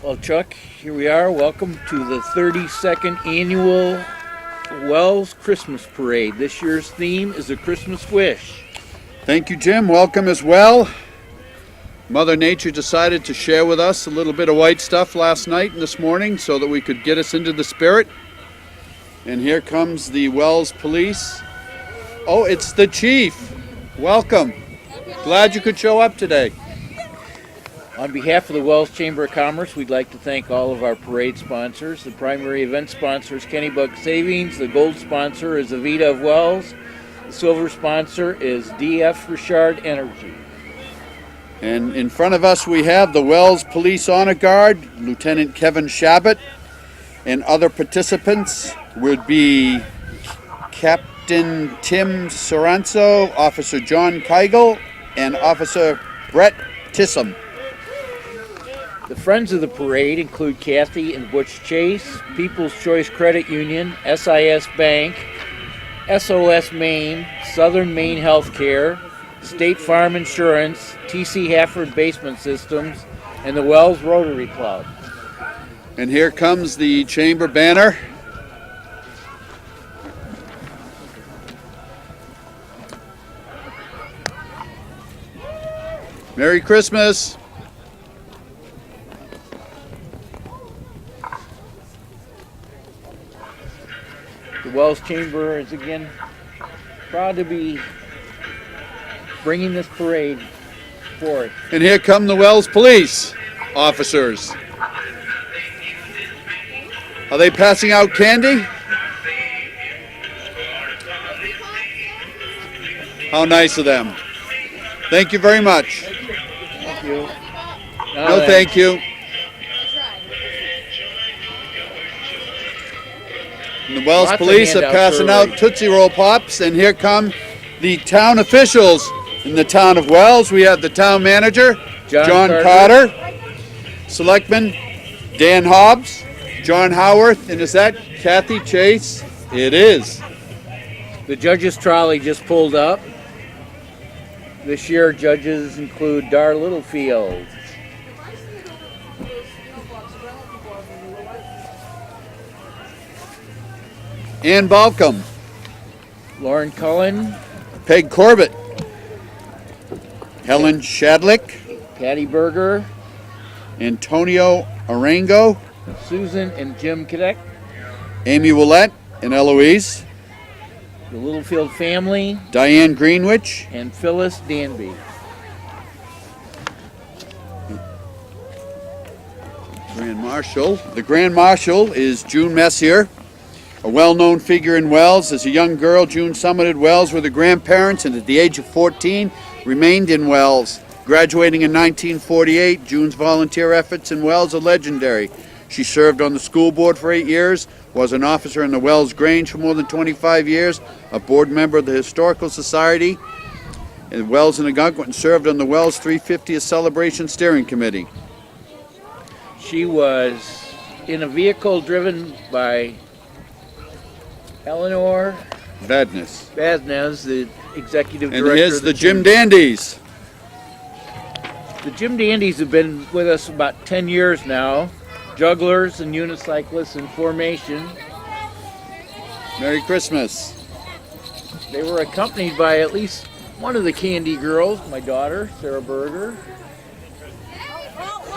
Well, Chuck, here we are. Welcome to the 32nd annual Wells Christmas Parade. This year's theme is a Christmas wish. Thank you, Jim. Welcome as well. Mother Nature decided to share with us a little bit of white stuff last night and this morning so that we could get us into the spirit. And here comes the Wells Police. Oh, it's the Chief. Welcome. Glad you could show up today. On behalf of the Wells Chamber of Commerce, we'd like to thank all of our parade sponsors. The primary event sponsor is Kennebuck Savings. The gold sponsor is Avita of Wells. The silver sponsor is DF Richard Energy. And in front of us we have the Wells Police Honor Guard, Lieutenant Kevin Shabbat, and other participants would be Captain Tim Soranzo, Officer John Keigel, and Officer Brett Tissam. The friends of the parade include Kathy and Butch Chase, People's Choice Credit Union, SIS Bank, SOS Maine, Southern Maine Healthcare, State Farm Insurance, TC Hafford Basement Systems, and the Wells Rotary Club. And here comes the chamber banner. Merry Christmas. The Wells Chamber is again proud to be bringing this parade forth. And here come the Wells Police officers. Are they passing out candy? How nice of them. Thank you very much. Thank you. No, thank you. And the Wells Police are passing out Tootsie Roll Pops, and here come the town officials in the town of Wells. We have the town manager, John Carter, Selectman Dan Hobbs, John Howarth, and is that Kathy Chase? It is. The judges' trolley just pulled up. This year, judges include Dar Littlefield, Ann Balcom, Lauren Cullen, Peg Corbett, Helen Shadlick, Patty Berger, Antonio Arango, Susan and Jim Kadek, Amy Willett and Eloise, the Littlefield family, Diane Greenwich, and Phyllis Danby. Grand Marshal. The Grand Marshal is June Messier, a well-known figure in Wells. As a young girl, June summited Wells with her grandparents and at the age of 14 remained in Wells. Graduating in 1948, June's volunteer efforts in Wells are legendary. She served on the school board for 8 years, was an officer in the Wells Grange for more than 25 years, a board member of the Historical Society in Wells and Algonquin, and served on the Wells 350th Celebration Steering Committee. She was in a vehicle driven by Eleanor Vadnais. the executive And director. here's of the Jim chamber. Dandies. The Jim Dandies have been with us about 10 years now. Jugglers and unicyclists in formation. Merry Christmas. They were accompanied by at least one of the Candy Girls, my daughter, Sarah Berger.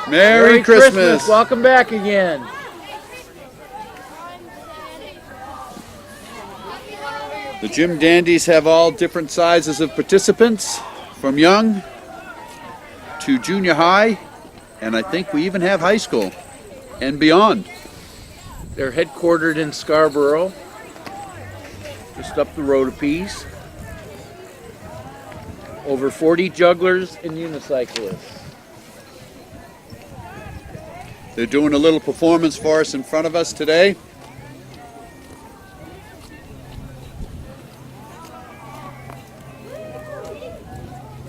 Merry Christmas. Welcome back again. The Jim Dandies have all different sizes of participants, from young to junior high, and I think we even have high school and beyond. They're headquartered in Scarborough, just up the road a piece. Over 40 jugglers and unicyclists. They're doing a little performance for us in front of us today.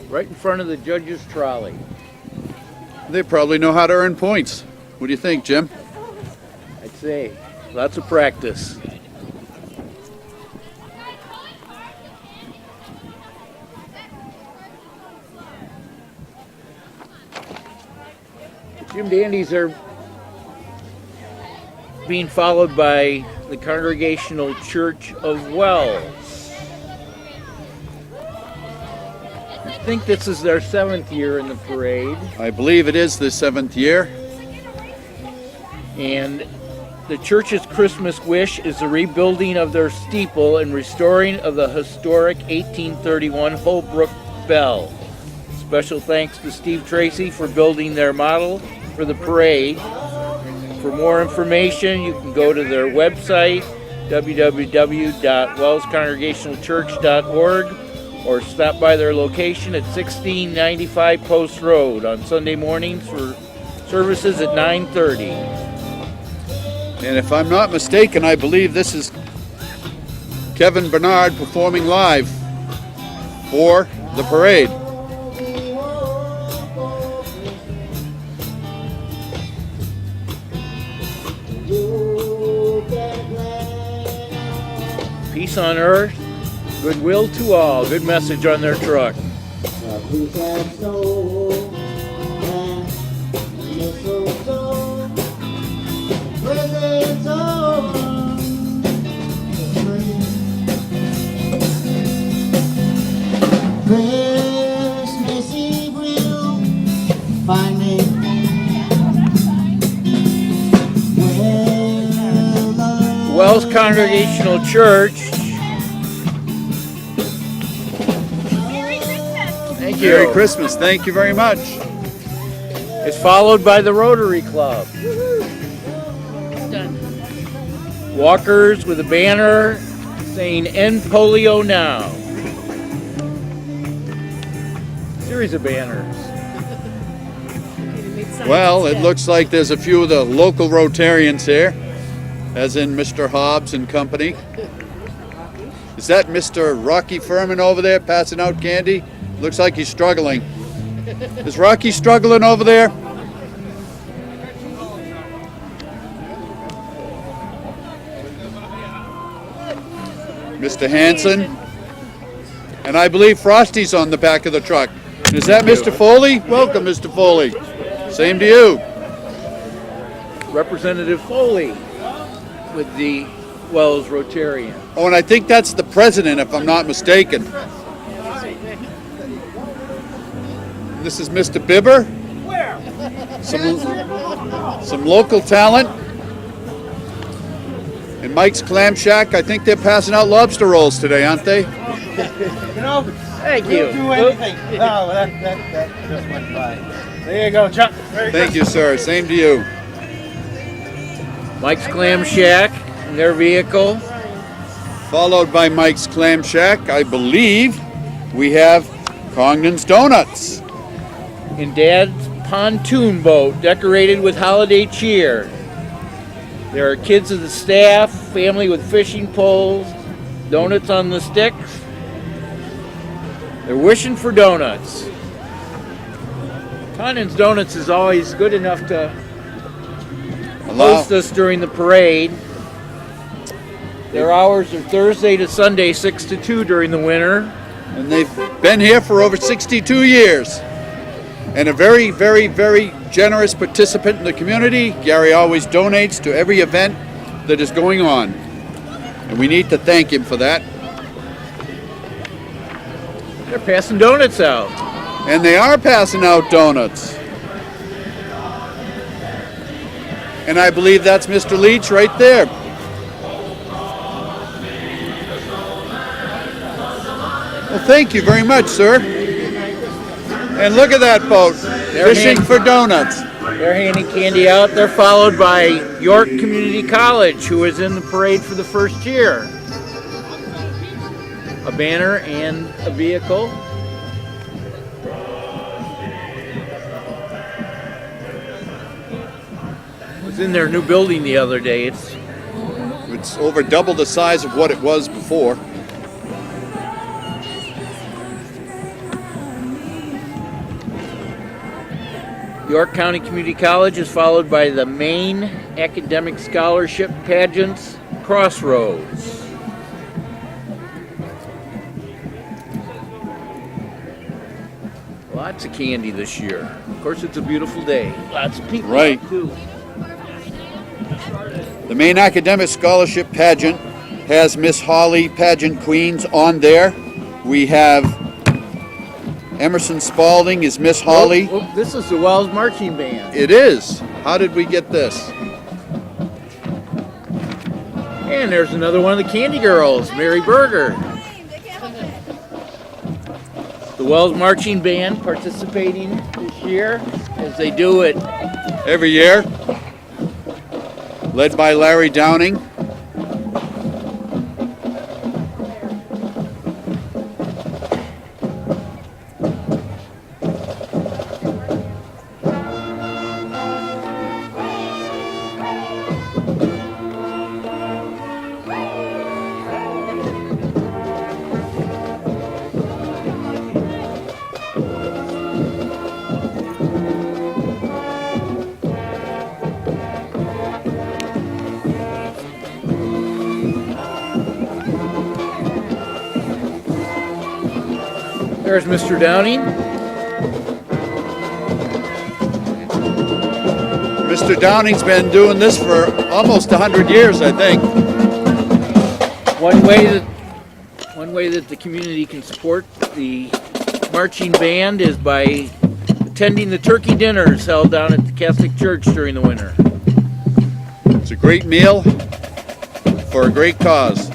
Right in front of the judge's trolley. They probably know how to earn points. What do you think, Jim? I'd say lots of practice. Jim Dandies are being followed by the Congregational Church of Wells. I think this is their 7th year in the parade. I believe it is the 7th year. And the church's Christmas wish is the rebuilding of their steeple and restoring of the historic 1831 Holbrook Bell. Special thanks to Steve Tracy for building their model for the parade. For more information, you can go to their website, www.wellscongregationalchurch.org, or stop by their location at 1695 Post Road on Sunday mornings for services at 9:30. And if I'm not mistaken, I believe this is Kevin Bernard performing live for the parade. Peace on earth, goodwill to all. Good message on their truck. Christmas Eve will find me Wells Congregational Church. Thank you. Merry Christmas. Thank you very much. It's followed by the Rotary Club. Walkers with a banner saying "End Polio Now." Series of banners. Well, it looks like there's a few of the local Rotarians here, as in Mr. Hobbs and company. Is that Mr. Rocky Furman over there passing out candy? Looks like he's struggling. Is Rocky struggling over there? Mr. Hanson. And I believe Frosty's on the back of the truck. Is that Mr. Foley? Welcome, Mr. Foley. Same to you. Representative Foley with the Wells Rotarian. Oh, and I think that's the president, if I'm not mistaken. This is Mr. Bibber. Some local talent. And Mike's Clam Shack. I think they're passing out lobster rolls today, aren't they? You know, Thank you. we'll do anything. Oh, that just went by. There you go, Chuck. Thank you, sir. Same to you. Mike's Clam Shack and their vehicle. Followed by Mike's Clam Shack, I believe we have Congdon's Donuts. And Dad's pontoon boat decorated with holiday cheer. There are kids of the staff, family with fishing poles, donuts on the sticks. They're wishing for donuts. Condon's Donuts is always good enough to host us during the parade. Their hours are Thursday to Sunday, 6 to 2 during the winter. And they've been here for over 62 years. And a very, very, very generous participant in the community. Gary always donates to every event that is going on. And we need to thank him for that. They're passing donuts out. And they are passing out donuts. And I believe that's Mr. Leach right there. Well, thank you very much, sir. And look at that boat, fishing for donuts. They're handing candy out. They're followed by York Community College, who is in the parade for the first year. A banner and a vehicle. I was in their new building the other day. It's over double the size of what it was before. York County Community College is followed by the Maine Academic Scholarship Pageants Crossroads. Lots of candy this year. Of course, it's a beautiful day. Lots of people Right. out too. The Maine Academic Scholarship Pageant has Miss Holly Pageant Queens on there. We have Emerson Spalding is Miss Holly. Oh, this is the Wells Marching Band. It is. How did we get this? And there's another one of the Candy Girls, Mary Berger. The Wells Marching Band participating this year, as they do it Every year. Led by Larry Downing. There's Mr. Downing. Mr. Downing's been doing this for almost 100 years, I think. One way that the community can support the marching band is by attending the turkey dinners held down at the Catholic Church during the winter. It's a great meal for a great cause.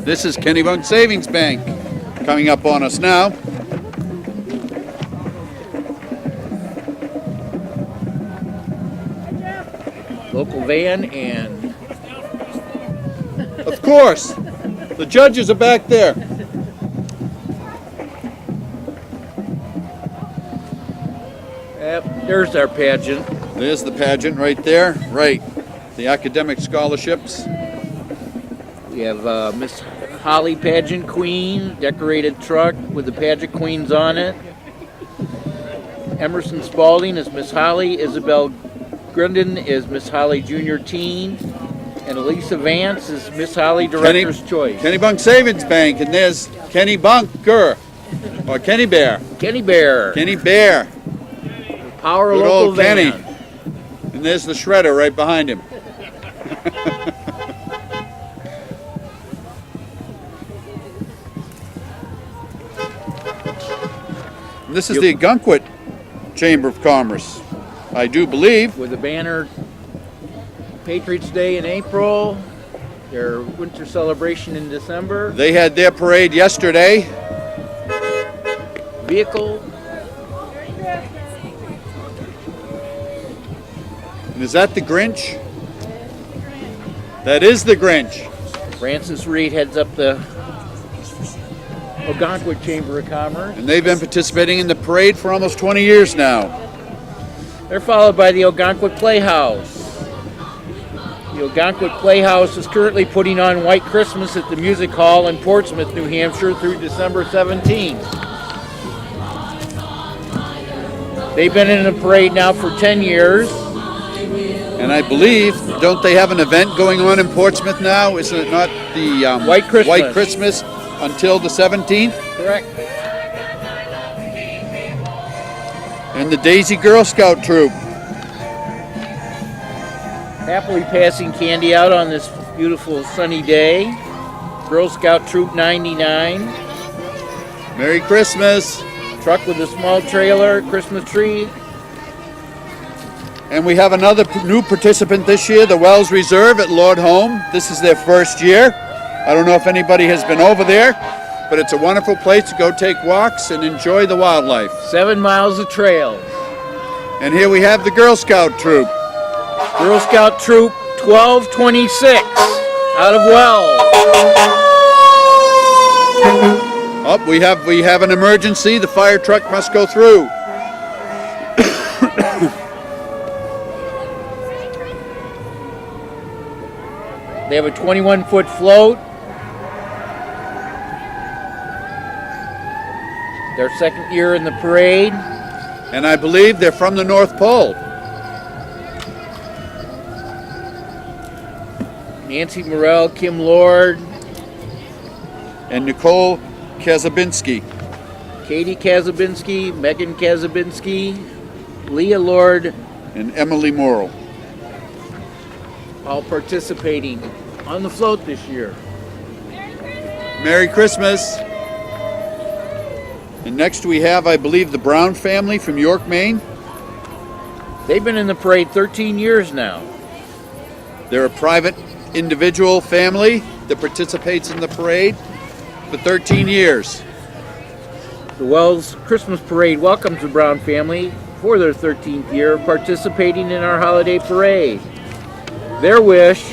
This is Kennebunk Savings Bank coming up on us now. Local van and Of course, the judges are back there. yep, there's our pageant. There's the pageant right there. Right. The academic scholarships. We have Miss Holly Pageant Queen, decorated truck with the pageant queens on it. Emerson Spalding is Miss Holly. Isabel Grundon is Miss Holly Junior Teen. And Elisa Vance is Miss Holly Director's Choice. Kennebunk Savings Bank, and there's Kenny Bunker, or Kenny Bear. Kenny Bear. Kenny Bear. Power Good local old Kenny. van. And there's the shredder right behind him. And this is the Ogunquit Chamber of Commerce, I do believe. With a banner, Patriots Day in April, their winter celebration in December, They had their parade yesterday. vehicle, And is that the Grinch? That is the Grinch. Francis Reed heads up the Ogunquit Chamber of Commerce. And they've been participating in the parade for almost 20 years now. They're followed by the Ogunquit Playhouse. The Ogunquit Playhouse is currently putting on White Christmas at the Music Hall in Portsmouth, New Hampshire through December 17th. They've been in the parade now for 10 years. And I believe, don't they have an event going on in Portsmouth now? Isn't it not the White Christmas. White Christmas until the 17th? Correct. And the Daisy Girl Scout Troop. Happily passing candy out on this beautiful sunny day. Girl Scout Troop 99. Merry Christmas. Truck with a small trailer, Christmas tree. And we have another new participant this year, the Wells Reserve at Lord Home. This is their first year. I don't know if anybody has been over there, but it's a wonderful place to go take walks and enjoy the wildlife. 7 miles of trails. And here we have the Girl Scout Troop. Girl Scout Troop 1226 out of Wells. Oh, we have an emergency. The fire truck must go through. They have a 21-foot float. Their second year in the parade. And I believe they're from the North Pole. Nancy Morell, Kim Lord, and Nicole Kazabinski. Katie Kazabinski, Megan Kazabinski, Leah Lord, And Emily Morrill. all participating on the float this year. Merry Christmas. And next we have, I believe, the Brown family from York, Maine. They've been in the parade 13 years now. They're a private individual family that participates in the parade for 13 years. The Wells Christmas Parade welcomes the Brown family for their 13th year participating in our holiday parade. Their wish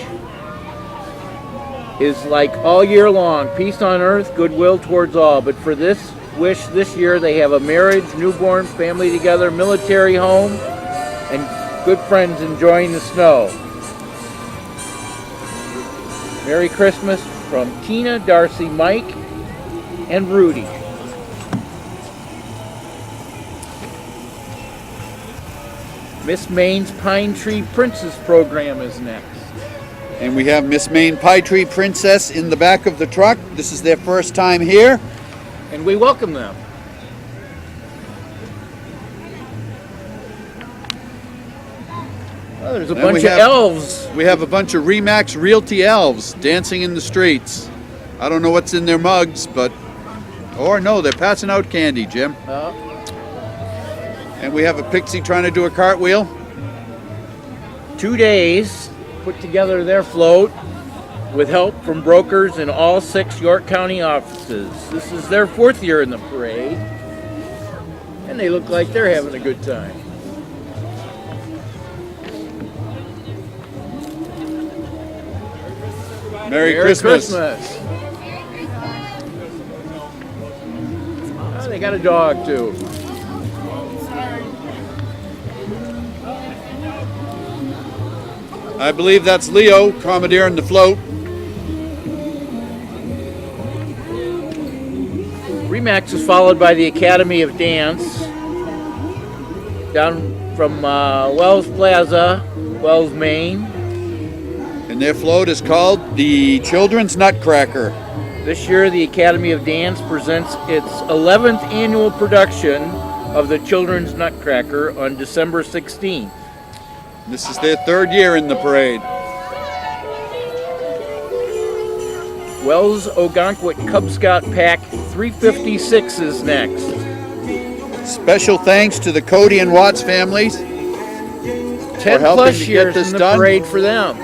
is like all year long, peace on earth, goodwill towards all. But for this wish this year, they have a marriage, newborn, family together, military home, and good friends enjoying the snow. Merry Christmas from Tina, Darcy, Mike, and Rudy. Miss Maine's Pine Tree Princess program is next. And we have Miss Maine Pie Tree Princess in the back of the truck. This is their first time here. And we welcome them. Oh, there's a And bunch we of have- elves. We have a bunch of Remax Realty elves dancing in the streets. I don't know what's in their mugs, but... Or no, they're passing out candy, Jim. And we have a pixie trying to do a cartwheel. 2 days put together their float with help from brokers in all 6 York County offices. This is their 4th year in the parade, and they look like they're having a good time. Merry Christmas. Oh, they got a dog too. I believe that's Leo commandeering the float. Remax is followed by the Academy of Dance down from Wells Plaza, Wells, Maine. And their float is called the Children's Nutcracker. This year, the Academy of Dance presents its 11th annual production of the Children's Nutcracker on December 16th. This is their 3rd year in the parade. Wells Ogonquit Cub Scout Pack 356 is next. Special thanks to the Cody and Watts families 10 helping plus to get years this in the done. parade for them.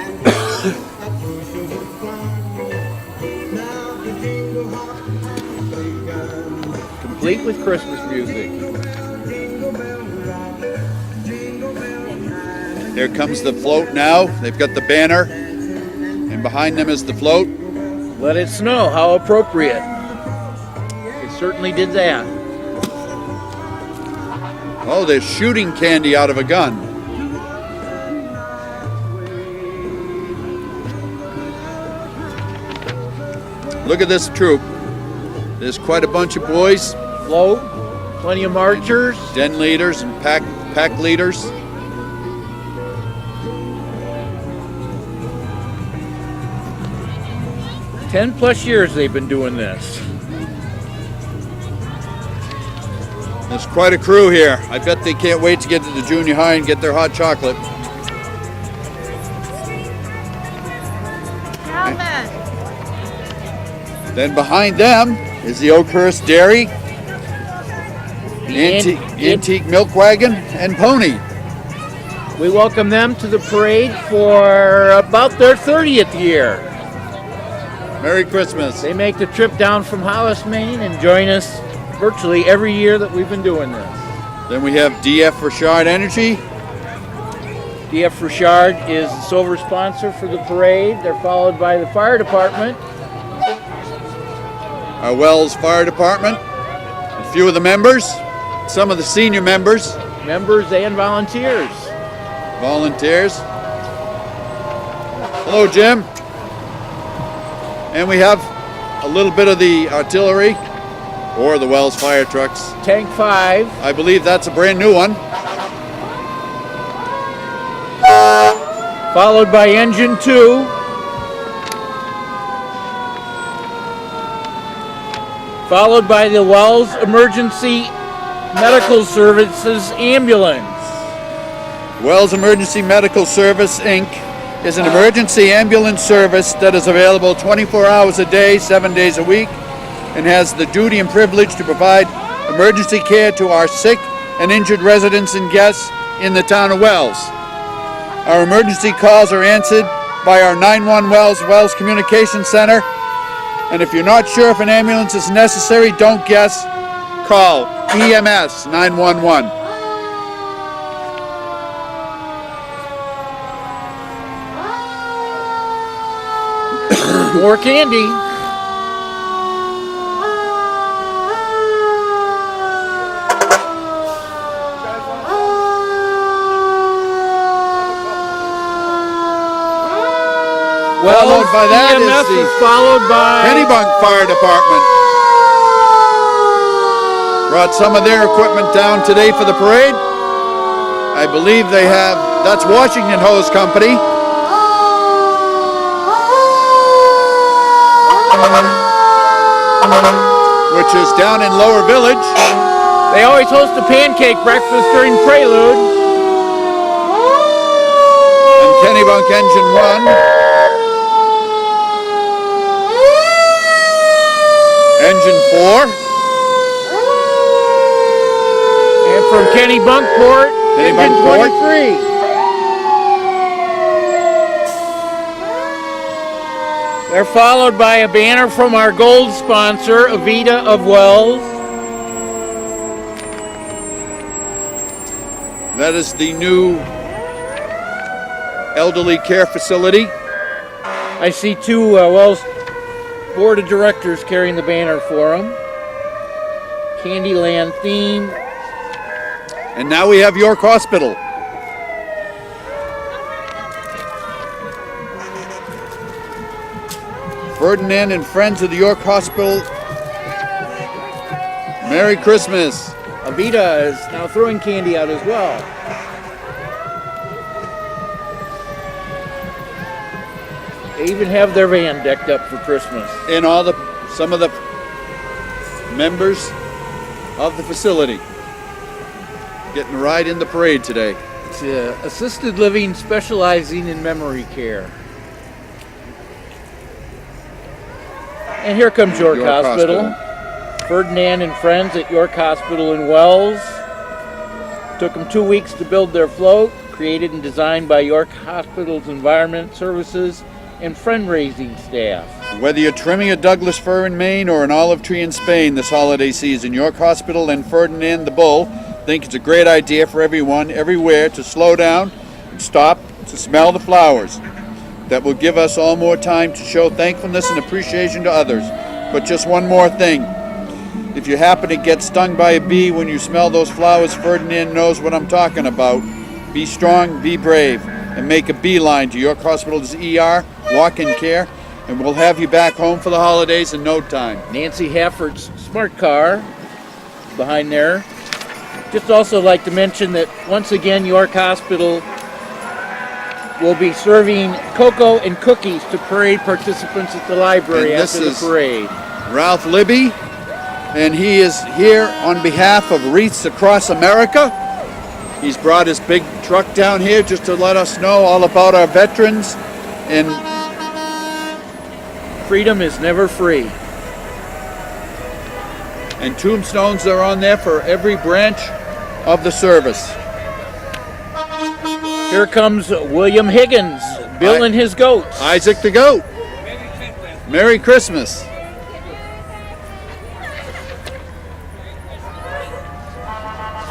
Complete with Christmas music. Here comes the float now. They've got the banner, and behind them is the float. Let it snow, how appropriate. It certainly did that. Oh, they're shooting candy out of a gun. Look at this troop. There's quite a bunch of boys, Float, plenty of marchers. den leaders and pack leaders. Ten plus years they've been doing this. There's quite a crew here. I bet they can't wait to get to the junior high and get their hot chocolate. Then behind them is the Oakhurst Dairy, Antique Milk Wagon, and Pony. We welcome them to the parade for about their 30th year. Merry Christmas. They make the trip down from Hollis, Maine, and join us virtually every year that we've been doing this. Then we have DF Richard Energy. DF Richard is the silver sponsor for the parade. They're followed by the fire department. Our Wells Fire Department. A few of the members. Some of the senior members. Members and volunteers. Volunteers. Hello, Jim. And we have a little bit of the artillery, or the Wells fire trucks. Tank 5. I believe that's a brand new one. Followed by Engine 2. followed by the Wells Emergency Medical Services Ambulance. Wells Emergency Medical Service, Inc. is an emergency ambulance service that is available 24 hours a day, 7 days a week, and has the duty and privilege to provide emergency care to our sick and injured residents and guests in the town of Wells. Our emergency calls are answered by our 911 Wells Communication Center, and if you're not sure if an ambulance is necessary, don't guess, call EMS 911. More candy. Followed by that EMS is the followed by Kennebunk Fire Department. Brought some of their equipment down today for the parade. I believe they have, that's Washington Hose Company. Which is down in Lower Village. They always host a pancake breakfast during Prelude. And Kennebunk Engine 1. Engine 4. And from Kennebunkport, Engine Kennebunkport. 23. They're followed by a banner from our gold sponsor, Avita of Wells. That is the new elderly care facility. I see two Wells Board of Directors carrying the banner for them. Candyland theme. And now we have York Hospital. Ferdinand and friends of the York Hospital, Merry Christmas. Avita is now throwing candy out as well. They even have their van decked up for Christmas. And some of the members of the facility getting a ride in the parade today. It's assisted living specializing in memory care. And here comes York Hospital. Ferdinand and friends at York Hospital in Wells. Took them 2 weeks to build their float, created and designed by York Hospital's Environment Services and friend-raising staff. Whether you're trimming a Douglas fir in Maine or an olive tree in Spain this holiday season, York Hospital and Ferdinand the Bull think it's a great idea for everyone, everywhere, to slow down and stop to smell the flowers. That will give us all more time to show thankfulness and appreciation to others. But just one more thing. If you happen to get stung by a bee when you smell those flowers, Ferdinand knows what I'm talking about. Be strong, be brave, and make a beeline to York Hospital's ER, walk-in care, and we'll have you back home for the holidays in no time. Nancy Hafford's smart car behind there. Just also like to mention that once again York Hospital will be serving cocoa and cookies to parade participants at the library And after this the is parade. Ralph Libby, and he is here on behalf of Wreaths Across America. He's brought his big truck down here just to let us know all about our veterans, and Freedom is never free. tombstones are on there for every branch of the service. Here comes William Higgins, Bill and his goats. Isaac the Goat. Merry Christmas.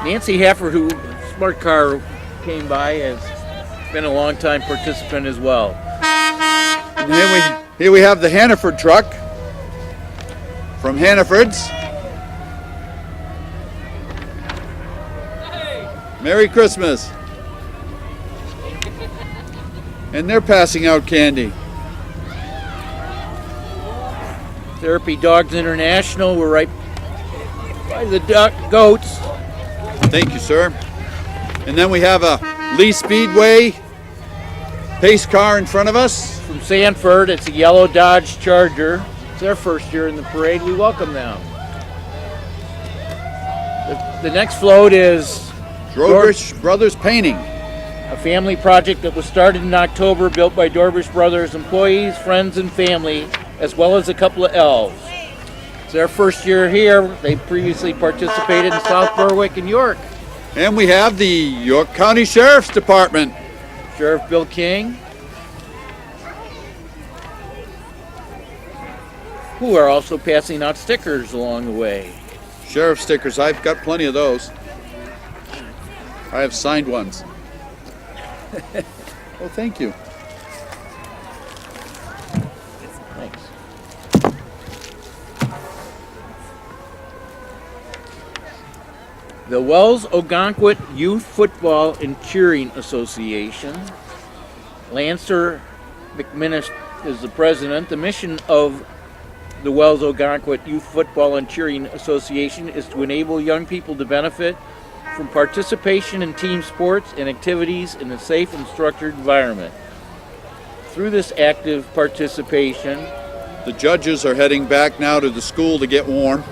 Nancy Hafford, who smart car came by, has been a long-time participant as well. And here we have the Hannaford truck from Hannaford's. Merry Christmas. And they're passing out candy. Therapy Dogs International, we're right by the goats. Thank you, sir. And then we have a Lee Speedway pace car in front of us. From Sanford, it's a yellow Dodge Charger. It's their first year in the parade. We welcome them. The next float is Dorbish Brothers Painting. a family project that was started in October, built by Dorbish Brothers employees, friends, and family, as well as a couple of elves. It's their first year here. They previously participated in South Berwick and York. And we have the York County Sheriff's Department. Sheriff Bill King, who are also passing out stickers along the way. Sheriff stickers, I've got plenty of those. I have signed ones. Oh, thank you. Thanks. The Wells Ogonquit Youth Football and Cheering Association. Lancer McMinnis is the president. The mission of the Wells Ogonquit Youth Football and Cheering Association is to enable young people to benefit from participation in team sports and activities in a safe and structured environment. Through this active participation, The judges are heading back now to the school to get warm.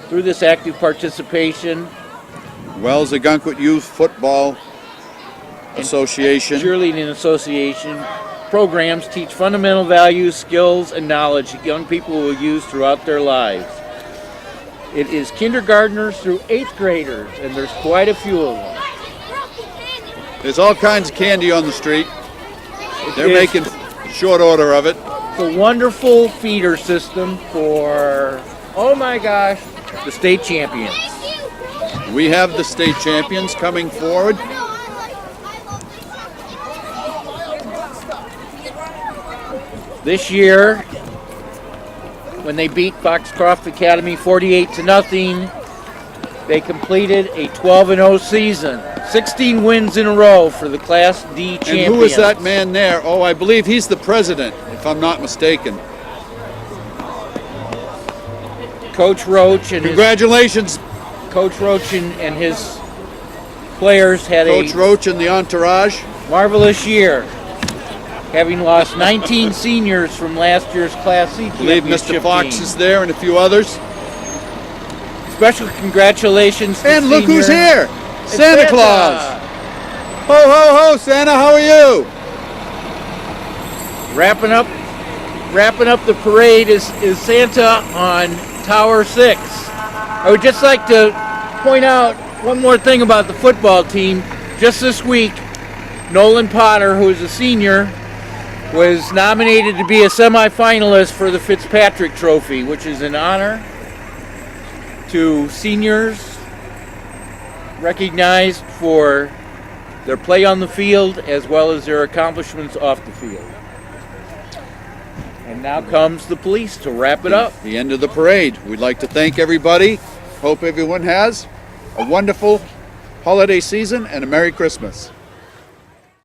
through this active participation, Wells Ogonquit Youth Football Association. Cheerleading Association programs teach fundamental values, skills, and knowledge that young people will use throughout their lives. It is kindergartners through 8th graders, and there's quite a few of them. There's all kinds of candy on the street. They're It's making short order of it. a wonderful feeder system for, oh my gosh, the state champions. We have the state champions coming forward. This year, when they beat Foxcroft Academy 48-0, they completed a 12-0 season. 16 wins in a row for the Class D champions. And who is that man there? Oh, I believe he's the president, if I'm not mistaken. Coach Roach and Congratulations, and his players had Coach a Roach and the entourage. marvelous year, having lost 19 seniors from last year's Class C I believe championship Mr. Fox team. is there and a few others. Special congratulations to And look who's senior- here! It's Santa Claus! Ho, ho, ho, Santa, how are you? Wrapping up the parade is Santa on Tower 6. I would just like to point out one more thing about the football team. Just this week, Nolan Potter, who is a senior, was nominated to be a semifinalist for the Fitzpatrick Trophy, which is an honor to seniors recognized for their play on the field as well as their accomplishments off the field. And now comes the police to wrap it up. The end of the parade. We'd like to thank everybody. Hope everyone has a wonderful holiday season and a Merry Christmas.